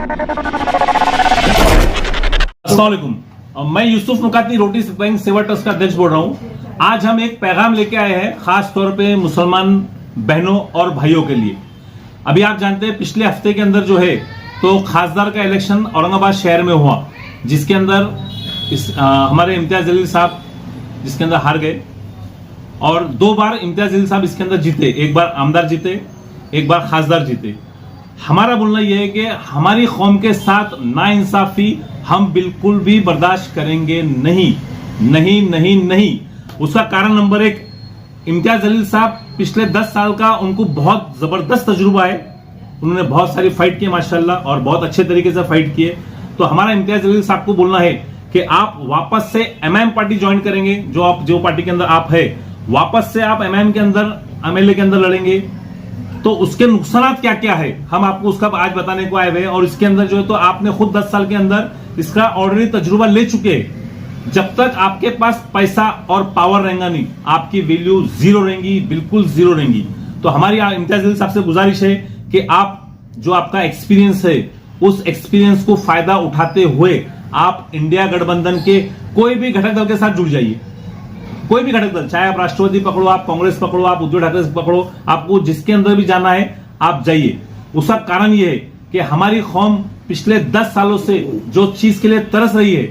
अस्सलाम वालेकुम। मैं यूसुफ मुकाती रोटी बैंक सेवा ट्रस्ट का अध्यक्ष बोल रहा हूं। आज हम एक पैगाम लेके आए हैं खास तौर पे मुसलमान बहनों और भाइयों के लिए। अभी आप जानते हैं पिछले हफ्ते के अंदर जो है तो खासदार का इलेक्शन औरंगाबाद शहर में हुआ, जिसके अंदर हमारे इम्तियाज जलील साहब जिसके अंदर हार गए और 2 बार इम्तियाज जलील साहब इसके अंदर जीते। एक बार आमदार जीते, एक बार खासदार जीते। हमारा बोलना यह है कि हमारी कौम के साथ नाइंसाफी हम बिल्कुल भी बर्दाश्त करेंगे नहीं, नहीं, नहीं, नहीं। उसका कारण नंबर 1, इम्तियाज जलील साहब पिछले 10 साल का उनको बहुत जबरदस्त तजुर्बा है। उन्होंने बहुत सारी फाइट की माशाल्लाह और बहुत अच्छे तरीके से फाइट किए। तो हमारा इम्तियाज जलील साहब को बोलना है कि आप वापस से एमआईएम पार्टी ज्वाइन करेंगे, जो पार्टी के अंदर आप है, वापस से आप एमआईएम के अंदर एमएलए के अंदर लड़ेंगे। तो उसके नुकसान क्या क्या है हम आपको उसका आज बताने को आए हुए हैं। और इसके अंदर जो है तो आपने खुद 10 साल के अंदर इसका ऑलरेडी तजुर्बा ले चुके हैं। जब तक आपके पास पैसा और पावर रहेगा नहीं, आपकी वैल्यू जीरो रहेंगी, बिल्कुल जीरो रहेंगी। तो हमारी इम्तियाज जलील साहब से गुजारिश है कि आप जो आपका एक्सपीरियंस है उस एक्सपीरियंस को फायदा उठाते हुए आप इंडिया गठबंधन के कोई भी घटक दल के साथ जुड़ जाइए। कोई भी घटक दल, चाहे आप राष्ट्रवादी पकड़ो, आप कांग्रेस पकड़ो, आप उद्धव ठाकरे पकड़ो, आपको जिसके अंदर भी जाना है आप जाइए। उसका कारण यह है कि हमारी कौम पिछले 10 सालों से जो चीज के लिए तरस रही है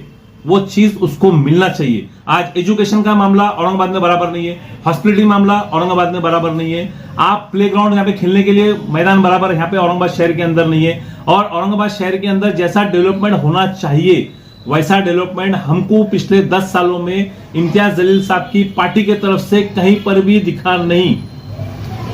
वो चीज उसको मिलना चाहिए। आज एजुकेशन का मामला औरंगाबाद में बराबर नहीं है, हॉस्पिटलिटी मामला औरंगाबाद में बराबर नहीं है, आप प्लेग्राउंड यहाँ पे खेलने के लिए मैदान बराबर यहाँ पे औरंगाबाद शहर के अंदर नहीं है। और औरंगाबाद शहर के अंदर जैसा डेवलपमेंट होना चाहिए वैसा डेवलपमेंट हमको पिछले 10 सालों में इम्तियाज जलील साहब की पार्टी के तरफ से कहीं पर भी दिखा नहीं।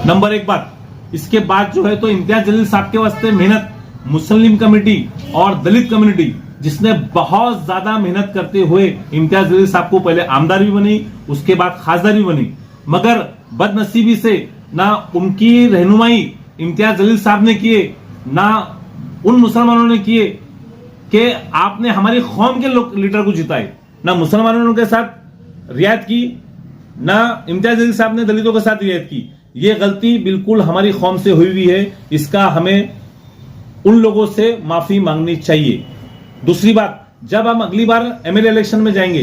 नंबर 1 बात। इसके बाद जो है तो इम्तियाज जलील साहब के वास्ते मेहनत मुस्लिम कम्युनिटी और दलित कम्युनिटी, जिसने बहुत ज्यादा मेहनत करते हुए इम्तियाज जलील साहब को पहले आमदार भी बनी, उसके बाद खासदार भी बनी। मगर बदनसीबी से ना उनकी रहनुमाई इम्तियाज जलील साहब ने किए, ना उन मुसलमानों ने किए कि आपने हमारी कौम के लीडर को जिताए। ना मुसलमानों ने उनके साथ रियायत की, ना इम्तियाज जलील साहब ने दलितों के साथ रियायत की। यह गलती बिल्कुल हमारी कौम से हुई हुई है। इसका हमें उन लोगों से माफी मांगनी चाहिए। दूसरी बात, जब हम अगली बार एमएलए इलेक्शन में जाएंगे,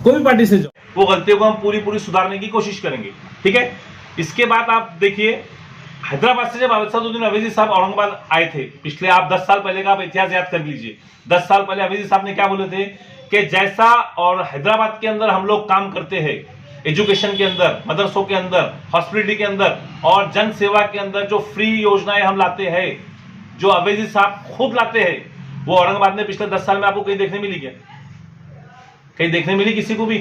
कोई भी पार्टी से जाओ, वो गलतियों को हम पूरी सुधारने की कोशिश करेंगे। ठीक है। इसके बाद आप देखिए, हैदराबाद से जब असदुद्दीन अवैसी साहब औरंगाबाद आए थे, पिछले आप 10 साल पहले का आप इतिहास याद कर लीजिए। 10 साल पहले अवैसी साहब ने क्या बोले थे कि जैसा और हैदराबाद के अंदर हम लोग काम करते हैं, एजुकेशन के अंदर, मदरसों के अंदर, हॉस्पिटलिटी के अंदर और जन सेवा के अंदर जो फ्री योजनाएं हम लाते हैं, जो अवैसी साहब खुद लाते हैं, वो औरंगाबाद में पिछले 10 साल में आपको कहीं देखने मिली क्या? कहीं देखने मिली किसी को भी?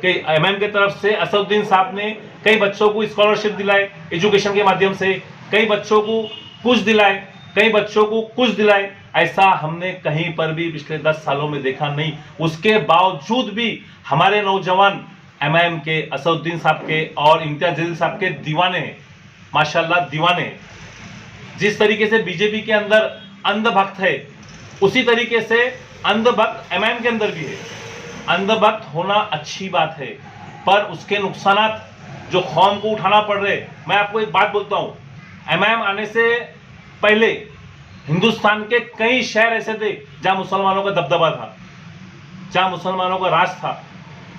कि एमएम के तरफ से असदुद्दीन साहब ने कई बच्चों को स्कॉलरशिप दिलाए एजुकेशन के माध्यम से, कई बच्चों को कुछ दिलाए, कई बच्चों को कुछ दिलाए, ऐसा हमने कहीं पर भी पिछले 10 सालों में देखा नहीं। उसके बावजूद भी हमारे नौजवान एमएम के, असदुद्दीन साहब के और इम्तियाज जलील साहब के दीवाने हैं, माशाल्लाह दीवाने हैं। जिस तरीके से बीजेपी के अंदर अंधभक्त है, उसी तरीके से अंधभक्त एमएम के अंदर भी है। अंधभक्त होना अच्छी बात है, पर उसके नुकसानात जो कौम को उठाना पड़ रहे। मैं आपको एक बात बोलता हूं, एमआईएम आने से पहले हिंदुस्तान के कई शहर ऐसे थे जहां मुसलमानों का दबदबा था, जहां मुसलमानों का राज था।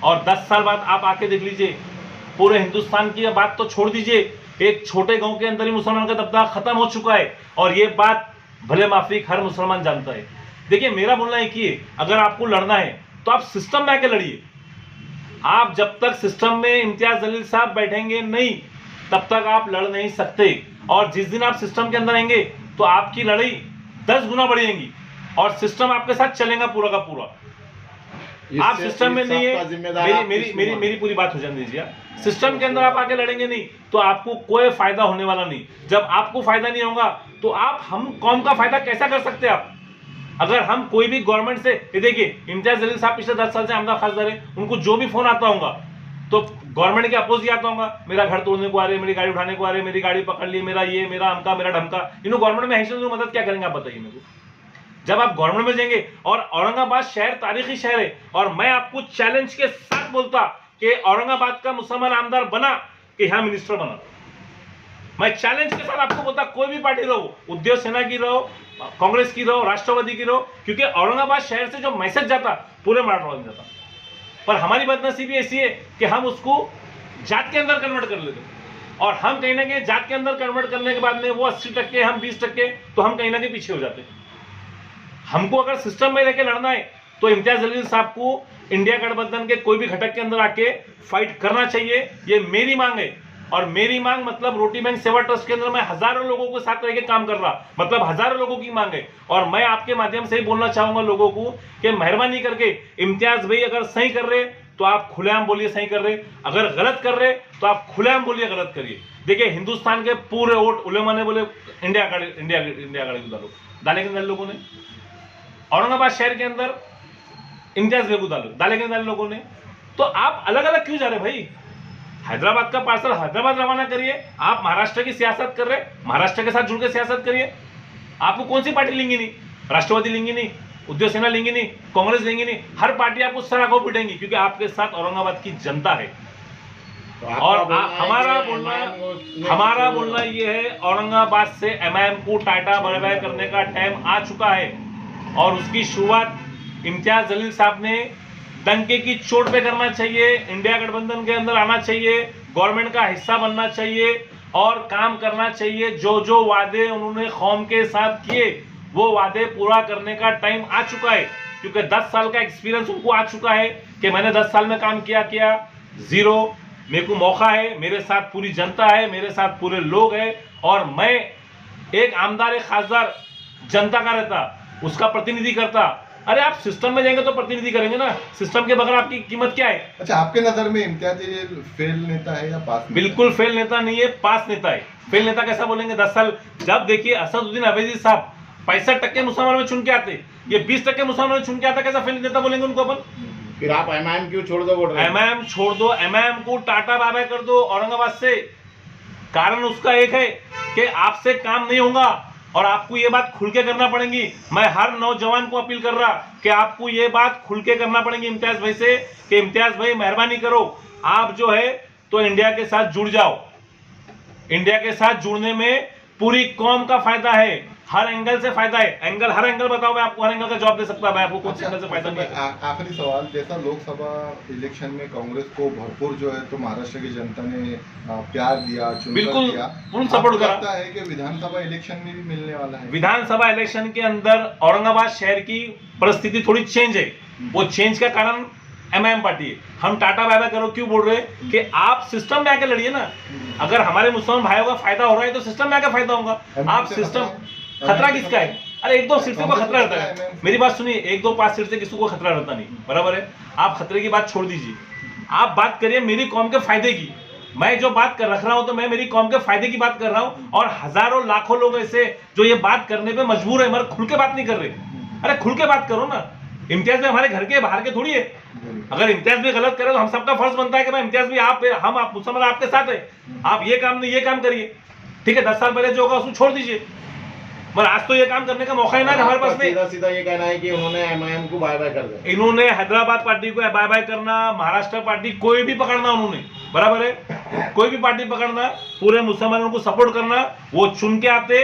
और 10 साल बाद आप आके देख लीजिए, पूरे हिंदुस्तान की बात तो छोड़ दीजिए, एक छोटे गांव के अंदर ही मुसलमान का दबदबा खत्म हो चुका है। और ये बात भले माफिक हर मुसलमान जानता है। देखिए, मेरा बोलना है कि अगर आपको लड़ना है तो आप सिस्टम में आके लड़िए। आप जब तक सिस्टम में इम्तियाज जलील साहब बैठेंगे नहीं, तब तक आप लड़ नहीं सकते। और जिस दिन आप सिस्टम के अंदर आएंगे तो आपकी लड़ाई 10 गुना बढ़ेगी और सिस्टम आपके साथ चलेगा पूरा का पूरा। आप सिस्टम में नहीं है, मेरी पूरी बात हो जाने दीजिए। सिस्टम के अंदर आप आके लड़ेंगे नहीं तो आपको कोई फायदा होने वाला नहीं। जब आपको फायदा नहीं होगा तो आप हम कौम का फायदा कैसा कर सकते हैं आप? अगर हम कोई भी गवर्नमेंट से, ये देखिए इम्तियाज जलील साहब पिछले 10 साल से आमदार खासदार है, उनको जो भी फोन आता होगा तो गवर्नमेंट के अपोज ही आता होगा, मेरा घर तोड़ने को आ रहे, मेरी गाड़ी उठाने को आ रहे, मेरी गाड़ी पकड़ ली, मेरा ये, मेरा अमका, मेरा ढमका। इन्हों गवर्नमेंट में है, मदद क्या करेंगे आप बताइए मेरे को? जब आप गवर्नमेंट में जाएंगे, और औरंगाबाद शहर तारीखी शहर है, और मैं आपको चैलेंज के साथ बोलता कि औरंगाबाद का मुसलमान आमदार बना कि यहां मिनिस्टर बना। मैं चैलेंज के साथ आपको बोलता, कोई भी पार्टी रहो, उद्योग सेना की रहो, कांग्रेस की रहो, राष्ट्रवादी की रहो, क्योंकि औरंगाबाद शहर से जो मैसेज जाता पूरे मराठवाड़े में जाता। पर हमारी बदनसीबी ऐसी है कि हम उसको जात के अंदर कन्वर्ट कर लेते, और हम कहीं ना कहीं जात के अंदर कन्वर्ट करने के बाद में वो 80%, हम 20%, तो हम कहीं ना कहीं पीछे हो जाते। हमको अगर सिस्टम में लेके लड़ना है तो इम्तियाज जलील साहब को इंडिया गठबंधन के कोई भी घटक के अंदर आके फाइट करना चाहिए, ये मेरी मांग है। और मेरी मांग मतलब रोटी बैंक सेवा ट्रस्ट के अंदर मैं हजारों लोगों के साथ रह के काम कर रहा, मतलब हजारों लोगों की मांग है। और मैं आपके माध्यम से ही बोलना चाहूंगा लोगों को कि मेहरबानी करके इम्तियाज भाई अगर सही कर रहे तो आप खुलेआम बोलिए सही कर रहे, अगर गलत कर रहे तो आप खुलेआम बोलिए गलत करिए। देखिए हिंदुस्तान के पूरे वोट उलेमा ने बोले इंडिया आघाड़ी को डालो, डाले के लोगों ने। औरंगाबाद शहर के अंदर इम्तियाज भाई को डालो, डाले के लोगों ने। तो आप अलग अलग क्यों जा रहे भाई? हैदराबाद का पार्सल हैदराबाद रवाना करिए। आप महाराष्ट्र की सियासत कर रहे, महाराष्ट्र के साथ जुड़ के सियासत करिए। आपको कौन सी पार्टी लेंगी नहीं? राष्ट्रवादी लेंगी नहीं, उद्योग सेना लेंगी नहीं, कांग्रेस लेंगी नहीं, हर पार्टी आपको सराखों पिटेंगी, क्योंकि आपके साथ औरंगाबाद की जनता है। और हमारा बोलना ये है, औरंगाबाद से एमआईएम को टाटा बाय बाय करने का टाइम आ चुका है। और उसकी शुरुआत इम्तियाज जलील साहब ने डंके की चोट पे करना चाहिए, इंडिया गठबंधन के अंदर आना चाहिए, गवर्नमेंट का हिस्सा बनना चाहिए और काम करना चाहिए। जो जो वादे उन्होंने कौम के साथ किए वो वादे पूरा करने का टाइम आ चुका है, क्योंकि 10 साल का एक्सपीरियंस उनको आ चुका है कि मैंने 10 साल में काम किया जीरो। मेरे को मौका है, मेरे साथ पूरी जनता है, मेरे साथ पूरे लोग हैं, और मैं एक आमदार, एक खासदार जनता का रहता, उसका प्रतिनिधि करता। अरे आप सिस्टम में जाएंगे तो प्रतिनिधि करेंगे ना, सिस्टम के बगैर आपकी कीमत क्या है? अच्छा, आपके नजर में इम्तियाज फेल नेता है या पास नेता? बिल्कुल फेल नेता नहीं है, पास नेता है। फेल नेता कैसा बोलेंगे? 10 साल जब देखिए असदुद्दीन अवैधी साहब 65% मुसलमानों में चुन के आते, ये 20% मुसलमानों में चुन के आता, कैसा फेल नेता बोलेंगे उनको अपन? फिर आप एमआईएम क्यों छोड़ दो? एमआईएम छोड़ दो, एमआईएम को टाटा बाय बाय कर दो औरंगाबाद से। कारण उसका एक है कि आपसे काम नहीं होगा और आपको ये बात खुल के करना पड़ेगी। मैं हर नौजवान को अपील कर रहा कि आपको ये बात खुल के करना पड़ेगी इम्तियाज भाई से कि इम्तियाज भाई मेहरबानी करो, आप जो है तो इंडिया के साथ जुड़ जाओ। इंडिया के साथ जुड़ने में पूरी कौम का फायदा है, हर एंगल से फायदा है। हर एंगल बताओ, मैं आपको हर एंगल का जवाब दे सकता है, आपको कौन से एंगल से फायदा नहीं है। आखिरी सवाल, जैसा लोकसभा इलेक्शन में कांग्रेस को भरपूर जो है तो महाराष्ट्र की जनता ने प्यार दिया, बिल्कुल दिया, सपोर्ट करता है कि विधानसभा इलेक्शन में भी मिलने वाला है? विधानसभा इलेक्शन के अंदर औरंगाबाद शहर की परिस्थिति थोड़ी चेंज है। वो चेंज का कारण एमआईएम पार्टी है। हम टाटा बाय बाय करो क्यों बोल रहे हैं कि आप सिस्टम में आके लड़िए ना। अगर हमारे मुसलमान भाइयों का फायदा हो रहा है तो सिस्टम में आके फायदा होगा। आप सिस्टम, खतरा किसका है? अरे 1-2 सीट से कोई खतरा रहता है? मेरी बात सुनिए, 1-2-5 सीट से किसी को खतरा रहता नहीं, बराबर है। आप खतरे की बात छोड़ दीजिए, आप बात करिए मेरी कौम के फायदे की। मैं जो बात कर रख रहा हूं तो मैं मेरी कौम के फायदे की बात कर रहा हूं, और हजारों लाखों लोग ऐसे जो ये बात करने पे मजबूर है, मगर खुल के बात नहीं कर रहे। अरे खुल के बात करो ना। इम्तियाज भी हमारे घर के बाहर के थोड़ी है। अगर इम्तियाज भी गलत करे तो हम सबका फर्ज बनता है कि भाई इम्तियाज भी आप मुसलमान आपके साथ है, आप ये काम नहीं ये काम करिए, ठीक है। 10 साल पहले जो होगा उसको छोड़ दीजिए, मगर आज तो ये काम करने का मौका ही ना हमारे पास में। सीधा ये कहना है कि उन्होंने एमआईएम को बाय बाय कर दिया। इन्होंने हैदराबाद पार्टी को बाय बाय करना, महाराष्ट्र पार्टी कोई भी पकड़ना उन्होंने, बराबर है, कोई भी पार्टी पकड़ना, पूरे मुसलमानों को सपोर्ट करना। वो चुन के आते,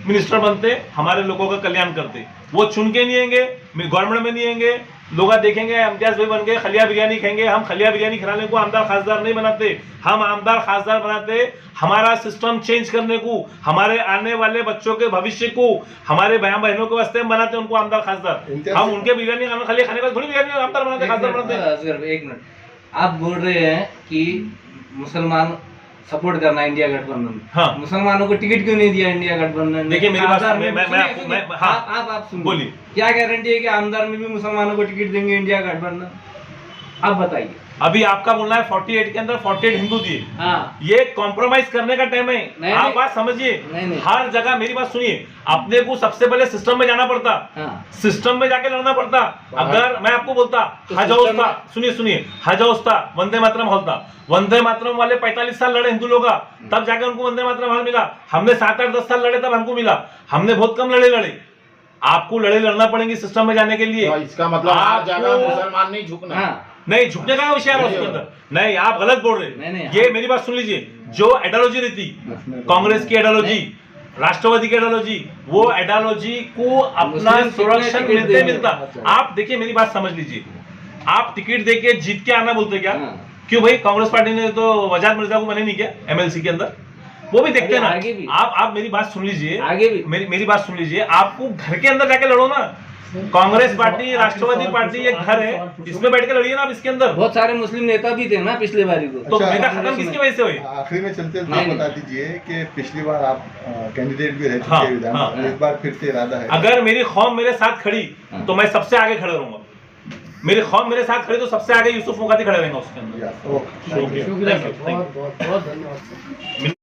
मिनिस्टर बनते, हमारे लोगों का कल्याण करते। वो चुन के नहीं आएंगे, गवर्नमेंट में नहीं आएंगे, लोग देखेंगे इम्तियाज भाई बन गए, खलिया बिरयानी खाएंगे। हम खलिया बिरयानी खिलाने को आमदार खासदार नहीं बनाते, हम आमदार खासदार बनाते हमारा सिस्टम चेंज करने को, हमारे आने वाले बच्चों के भविष्य को, हमारे बहनों के वास्ते हम बनाते उनको आमदार खासदार। हम उनके बिरयानी खलिया खाने का थोड़ी बिरयानी आमदार बनाते, खासदार बनाते। एक मिनट, आप बोल रहे हैं कि मुसलमान सपोर्ट करना इंडिया गठबंधन। हाँ। मुसलमानों को टिकट क्यों नहीं दिया इंडिया गठबंधन? देखिए मेरी बात, आप सुनिए, बोलिए। क्या गारंटी है कि आमदार में भी मुसलमानों को टिकट देंगे इंडिया गठबंधन? आप बताइए। अभी आपका बोलना है 48 के अंदर 48 हिंदू दिए। हाँ। ये कॉम्प्रोमाइज करने का टाइम है। आप बात समझिए, हर जगह मेरी बात सुनिए, अपने को सबसे पहले सिस्टम में जाना पड़ता। हाँ। सिस्टम में जाके लड़ना पड़ता। अगर मैं आपको बोलता हजौस्ता, सुनिए हजौस्ता वंदे मातरम होता, वंदे मातरम वाले 45 साल लड़े हिंदू लोग, तब जाके उनको वंदे मातरम हल मिला। हमने 7-8-10 साल लड़े तब हमको मिला, हमने बहुत कम लड़े। आपको लड़ना पड़ेंगे सिस्टम में जाने के लिए। तो इसका मतलब हर जगह मुसलमान नहीं झुकना। हाँ। नहीं झुकने का विषय है उसके अंदर। नहीं, आप गलत बोल रहे हैं। ये मेरी बात सुन लीजिए, जो आइडियोलॉजी रहती कांग्रेस की आइडियोलॉजी, राष्ट्रवादी की आइडियोलॉजी, वो आइडियोलॉजी को अपना मुस्लिम संरक्षण टिकट मिलते देंगे। मिलता। आप देखिए मेरी बात समझ लीजिए, आप टिकट देके जीत के आना बोलते क्या? हाँ। क्यों भाई? कांग्रेस पार्टी ने तो वजाद मिर्जा को मैंने नहीं किया एमएलसी के अंदर, वो भी देखते हैं ना। आगे भी। आप मेरी बात सुन लीजिए, आगे भी। मेरी बात सुन लीजिए। आपको घर के अंदर जाके लड़ो ना। कांग्रेस पार्टी, राष्ट्रवादी पार्टी एक घर है, इसमें बैठ के लड़िए ना आप इसके अंदर। बहुत सारे मुस्लिम नेता भी थे ना पिछले बारी को। तो अच्छा, नेता खत्म किसकी वजह से हुई? आखिरी में चलते नहीं, हुए बता दीजिए कि पिछली बार आप कैंडिडेट भी रह चुके हाँ, हैं विधान हाँ। में, इस बार फिर से इरादा है? अगर मेरी कौम मेरे साथ खड़ी तो मैं सबसे आगे खड़ा रहूंगा। मेरी कौम मेरे साथ खड़ी तो सबसे आगे यूसुफ मुकाती खड़े रहेंगे उसके अंदर। Okay, thank you. Thank you. बहुत धन्यवाद सर।